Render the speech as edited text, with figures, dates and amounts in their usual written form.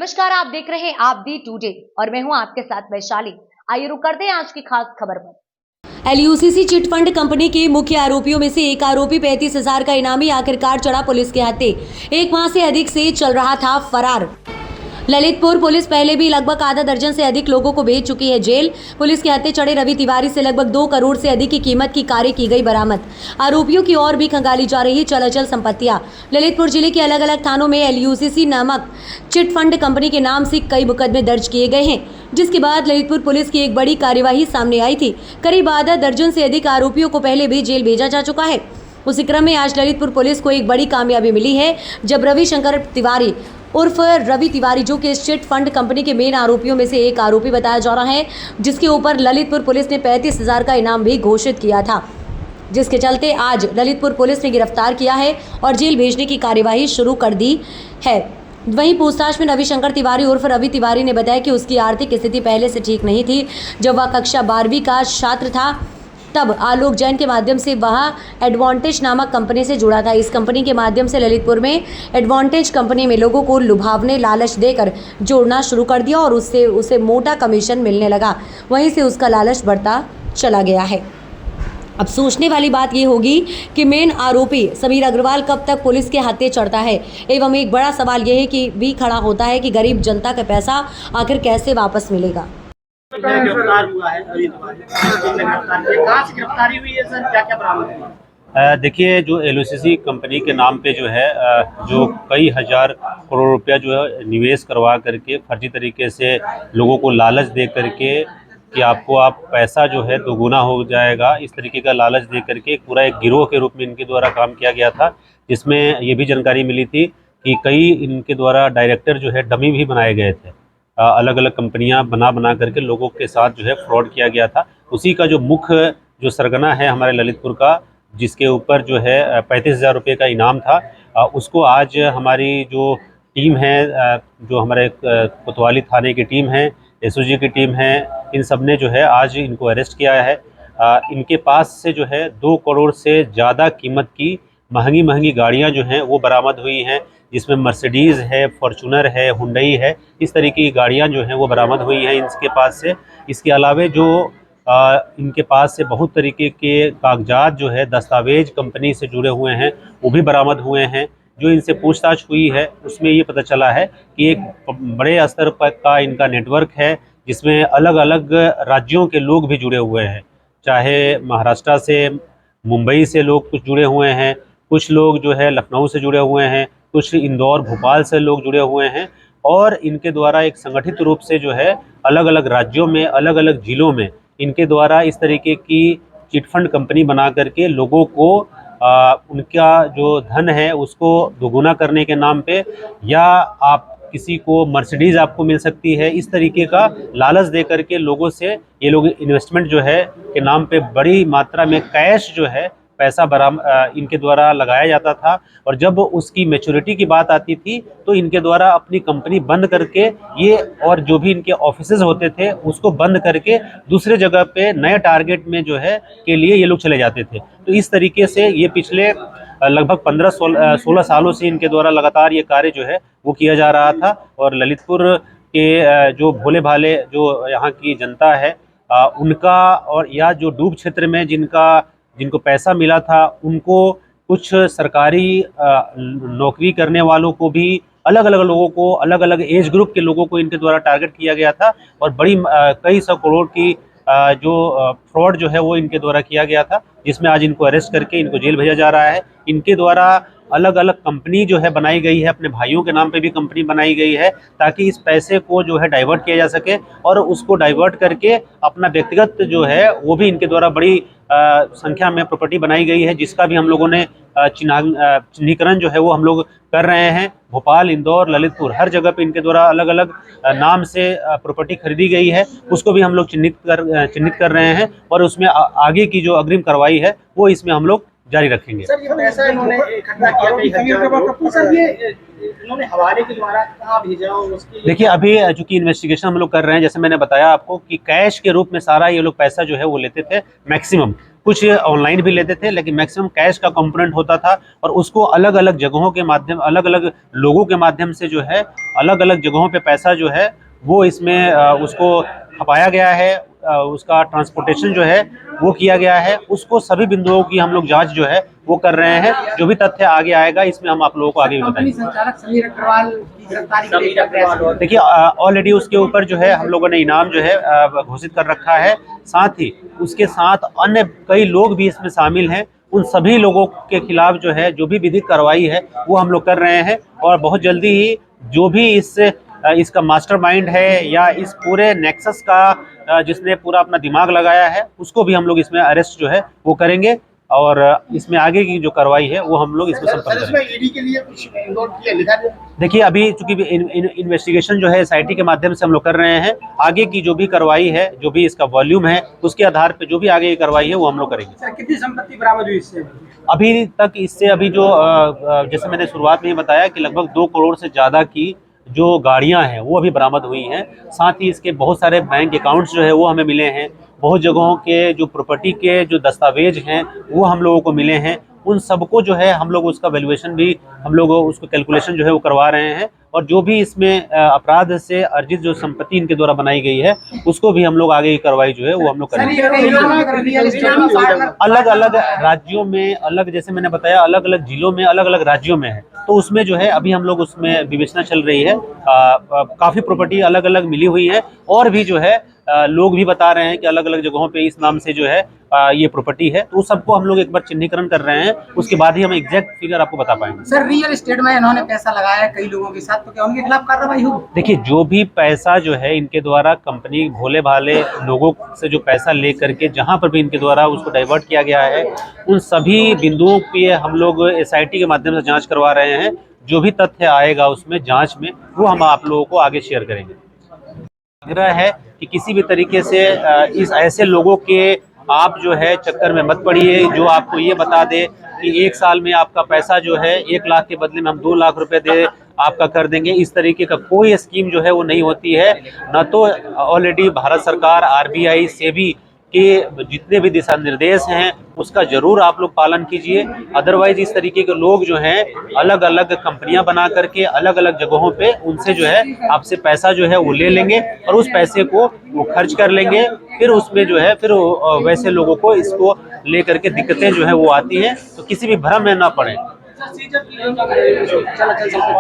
नमस्कार, आप देख रहे हैं आप दी टुडे और मैं हूं आपके साथ वैशाली। आइए रुक करते हैं आज की खास खबर पर। एलयूसीसी चिटफंड कंपनी के मुख्य आरोपियों में से एक आरोपी 35,000 का इनामी आखिरकार चढ़ा पुलिस के हाथे। एक माह से अधिक से चल रहा था फरार। ललितपुर पुलिस पहले भी लगभग आधा दर्जन से अधिक लोगों को भेज चुकी है जेल। पुलिस के हत्थे चढ़े रवि तिवारी से लगभग 2 करोड़ से अधिक की कीमत की कारें की गई बरामद। आरोपियों की और भी खंगाली जा रही चल संपत्तियां। ललितपुर जिले के अलग अलग थानों में एलयूसीसी नामक चिटफंड कंपनी के नाम से कई मुकदमे दर्ज किए गए हैं, जिसके बाद ललितपुर पुलिस की एक बड़ी कार्यवाही सामने आई थी। करीब आधा दर्जन से अधिक आरोपियों को पहले भी जेल भेजा जा चुका है। उसी क्रम में आज ललितपुर पुलिस को एक बड़ी कामयाबी मिली है, जब रविशंकर तिवारी उर्फ रवि तिवारी, जो कि इस चिट फंड कंपनी के मेन आरोपियों में से एक आरोपी बताया जा रहा है, जिसके ऊपर ललितपुर पुलिस ने 35,000 का इनाम भी घोषित किया था, जिसके चलते आज ललितपुर पुलिस ने गिरफ्तार किया है और जेल भेजने की कार्यवाही शुरू कर दी है। वहीं पूछताछ में रविशंकर तिवारी उर्फ रवि तिवारी ने बताया कि उसकी आर्थिक स्थिति पहले से ठीक नहीं थी। जब वह कक्षा 12वीं का छात्र था, तब आलोक जैन के माध्यम से वह एडवांटेज नामक कंपनी से जुड़ा था। इस कंपनी के माध्यम से ललितपुर में एडवांटेज कंपनी में लोगों को लुभावने लालच देकर जोड़ना शुरू कर दिया और उससे उसे मोटा कमीशन मिलने लगा। वहीं से उसका लालच बढ़ता चला गया है। अब सोचने वाली बात ये होगी कि मेन आरोपी समीर अग्रवाल कब तक पुलिस के हाथे चढ़ता है, एवं एक बड़ा सवाल यह है कि भी खड़ा होता है कि गरीब जनता का पैसा आखिर कैसे वापस मिलेगा। गिरफ्तार हुआ है कहाँ से गिरफ्तारी हुई है सर, क्या क्या बरामद हुआ? देखिए, जो एलयूसीसी कंपनी के नाम पे जो है जो कई हजार करोड़ रुपया जो है निवेश करवा करके फर्जी तरीके से लोगों को लालच दे करके कि आपको आप पैसा जो है दोगुना हो जाएगा, इस तरीके का लालच दे करके पूरा एक गिरोह के रूप में इनके द्वारा काम किया गया था। जिसमें ये भी जानकारी मिली थी कि कई इनके द्वारा डायरेक्टर जो है डमी भी बनाए गए थे। अलग अलग कंपनियां बना करके लोगों के साथ जो है फ्रॉड किया गया था। उसी का जो मुख्य जो सरगना है हमारे ललितपुर का, जिसके ऊपर जो है 35,000 रुपये का इनाम था, उसको आज हमारी जो टीम है, जो हमारे कोतवाली थाने की टीम है, एसओजी की टीम है, इन सब ने जो है आज इनको अरेस्ट किया है। इनके पास से जो है 2 करोड़ से ज़्यादा कीमत की महंगी गाड़ियां जो हैं वो बरामद हुई हैं, जिसमें मर्सिडीज़ है, फॉर्चूनर है, हुंडई है, इस तरीके की गाड़ियां जो हैं वो बरामद हुई हैं इनके पास से। इसके अलावा जो इनके पास से बहुत तरीके के कागजात जो है दस्तावेज कंपनी से जुड़े हुए हैं वो भी बरामद हुए हैं। जो इनसे पूछताछ हुई है उसमें ये पता चला है कि एक बड़े स्तर पर का इनका नेटवर्क है, जिसमें अलग अलग राज्यों के लोग भी जुड़े हुए हैं। चाहे महाराष्ट्र से, मुंबई से लोग कुछ जुड़े हुए हैं, कुछ लोग जो है लखनऊ से जुड़े हुए हैं, कुछ इंदौर भोपाल से लोग जुड़े हुए हैं। और इनके द्वारा एक संगठित रूप से जो है अलग अलग राज्यों में, अलग अलग जिलों में इनके द्वारा इस तरीके की चिटफंड कंपनी बना करके लोगों को उनका जो धन है उसको दोगुना करने के नाम पे, या आप किसी को मर्सिडीज़ आपको मिल सकती है, इस तरीके का लालच दे करके लोगों से ये लोग इन्वेस्टमेंट जो है के नाम पे बड़ी मात्रा में कैश जो है पैसा इनके द्वारा लगाया जाता था। और जब उसकी मैच्योरिटी की बात आती थी तो इनके द्वारा अपनी कंपनी बंद करके ये, और जो भी इनके ऑफिसेज होते थे उसको बंद करके दूसरे जगह पे नए टारगेट में जो है के लिए ये लोग चले जाते थे। तो इस तरीके से ये पिछले लगभग 15-16 सालों से इनके द्वारा लगातार ये कार्य जो है वो किया जा रहा था। और ललितपुर के जो भोले भाले जो यहाँ की जनता है उनका, और या जो डूब क्षेत्र में जिनको पैसा मिला था, उनको कुछ सरकारी नौकरी करने वालों को भी, अलग अलग लोगों को, अलग अलग एज ग्रुप के लोगों को इनके द्वारा टारगेट किया गया था। और बड़ी कई सौ करोड़ की जो फ्रॉड जो है वो इनके द्वारा किया गया था, जिसमें आज इनको अरेस्ट करके इनको जेल भेजा जा रहा है। इनके द्वारा अलग अलग कंपनी जो है बनाई गई है, अपने भाइयों के नाम पे भी कंपनी बनाई गई है, ताकि इस पैसे को जो है डाइवर्ट किया जा सके, और उसको डाइवर्ट करके अपना व्यक्तिगत जो है वो भी इनके द्वारा बड़ी संख्या में प्रॉपर्टी बनाई गई है, जिसका भी हम लोगों ने चिन्हीकरण जो है वो हम लोग कर रहे हैं। भोपाल, इंदौर, ललितपुर, हर जगह पे इनके द्वारा अलग अलग नाम से प्रॉपर्टी खरीदी गई है, उसको भी हम लोग चिन्हित कर रहे हैं। और उसमें आगे की जो अग्रिम कार्रवाई है वो इसमें हम लोग जारी रखेंगे। सर, ये पैसा इन्होंने इकट्ठा किया, सर ये इन्होंने हवाले के द्वारा कहाँ भेजा और उसकी? देखिए, अभी चूंकि इन्वेस्टिगेशन हम लोग कर रहे हैं, जैसे मैंने बताया आपको कि कैश के रूप में सारा ये लोग पैसा जो है वो लेते थे मैक्सिमम। कुछ ऑनलाइन भी लेते थे, लेकिन मैक्सिमम कैश का कंपोनेंट होता था और उसको अलग अलग जगहों के माध्यम, अलग अलग लोगों के माध्यम से जो है अलग अलग जगहों पे पैसा जो है वो इसमें उसको खपाया गया है, उसका ट्रांसपोर्टेशन जो है वो किया गया है। उसको सभी बिंदुओं की हम लोग जांच जो है वो कर रहे हैं। जो भी तथ्य आगे आएगा इसमें हम आप लोगों को आगे भी बताएंगे। संचालक समीर अग्रवाल की गिरफ्तारी के लिए प्रयास, देखिए ऑलरेडी उसके ऊपर जो है हम लोगों ने इनाम जो है घोषित कर रखा है। साथ ही उसके साथ अन्य कई लोग भी इसमें शामिल हैं। उन सभी लोगों के खिलाफ जो है जो भी विधिक कार्रवाई है वो हम लोग कर रहे हैं और बहुत जल्दी ही जो भी इसका मास्टरमाइंड है या इस पूरे नेक्सस का जिसने पूरा अपना दिमाग लगाया है उसको भी हम लोग इसमें अरेस्ट जो है वो करेंगे और इसमें आगे की जो कार्रवाई है वो हम लोग इसमें संपन्न करेंगे। ईडी के लिए कुछ नोट किया लिखा है? देखिए अभी चूंकि इन्वेस्टिगेशन जो है एसआईटी के माध्यम से हम लोग कर रहे हैं। आगे की जो भी कार्रवाई है, जो भी इसका वॉल्यूम है, उसके आधार पे जो भी आगे की कार्रवाई है वो हम लोग करेंगे। सर कितनी संपत्ति बरामद हुई इससे? अभी तक इससे अभी जो जैसे मैंने शुरुआत में ही बताया कि लगभग 2 करोड़ से ज़्यादा की जो गाड़ियां हैं वो अभी बरामद हुई हैं। साथ ही इसके बहुत सारे बैंक अकाउंट्स जो है वो हमें मिले हैं। बहुत जगहों के जो प्रॉपर्टी के जो दस्तावेज हैं वो हम लोगों को मिले हैं। उन सबको जो है हम लोग उसका वैल्यूएशन भी हम लोग उसको कैलकुलेशन जो है वो करवा रहे हैं और जो भी इसमें अपराध से अर्जित जो संपत्ति इनके द्वारा बनाई गई है उसको भी हम लोग आगे की कार्रवाई जो है वो हम लोग करेंगे। अलग अलग राज्यों में, अलग जैसे मैंने बताया अलग अलग जिलों में, अलग अलग राज्यों में है, तो उसमें जो है अभी हम लोग उसमें विवेचना चल रही है। काफ़ी प्रॉपर्टी अलग अलग मिली हुई है और भी जो है लोग भी बता रहे हैं कि अलग अलग जगहों पे इस नाम से जो है ये प्रॉपर्टी है, तो सबको हम लोग एक बार चिन्हीकरण कर रहे हैं। उसके बाद ही हम एग्जैक्ट फिगर आपको बता पाएंगे। सर रियल एस्टेट में इन्होंने पैसा लगाया है कई लोगों के साथ, तो क्या उनके खिलाफ कार्रवाई होगी? देखिए जो भी पैसा जो है इनके द्वारा कंपनी भोले भाले लोगों से जो पैसा ले करके जहां पर भी इनके द्वारा उसको डाइवर्ट किया गया है उन सभी बिंदुओं पे हम लोग एसआईटी के माध्यम से जांच करवा रहे हैं। जो भी तथ्य आएगा उसमें जांच में वो हम आप लोगों को आगे शेयर करेंगे। आग्रह है कि किसी भी तरीके से इस ऐसे लोगों के आप जो है चक्कर में मत पड़िए जो आपको ये बता दे कि 1 साल में आपका पैसा जो है 1 लाख के बदले में हम 2 लाख रुपए दे आपका कर देंगे। इस तरीके का कोई स्कीम जो है वो नहीं होती है। न तो ऑलरेडी भारत सरकार, आरबीआई, सेबी के जितने भी दिशा निर्देश हैं उसका जरूर आप लोग पालन कीजिए। अदरवाइज इस तरीके के लोग जो हैं अलग अलग कंपनियां बना करके अलग अलग जगहों पे उनसे जो है आपसे पैसा जो है वो ले लेंगे और उस पैसे को वो खर्च कर लेंगे। फिर उसमें जो है फिर वैसे लोगों को इसको लेकर के दिक्कतें जो है वो आती हैं। तो किसी भी भ्रम में ना पड़े।